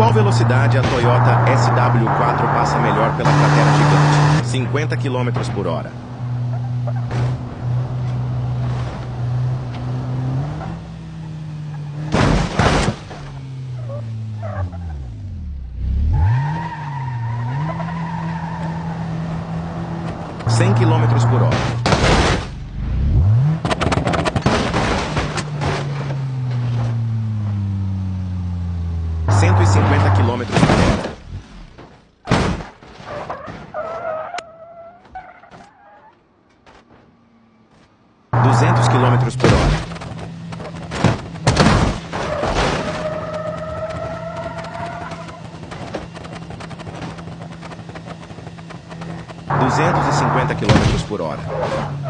qual velocidade a Toyota SW4 passa melhor pela cratera gigante? 50 km por hora. Cem quilômetros por hora. 150 quilômetros por hora. 200 quilômetros por hora. 250 quilômetros por hora.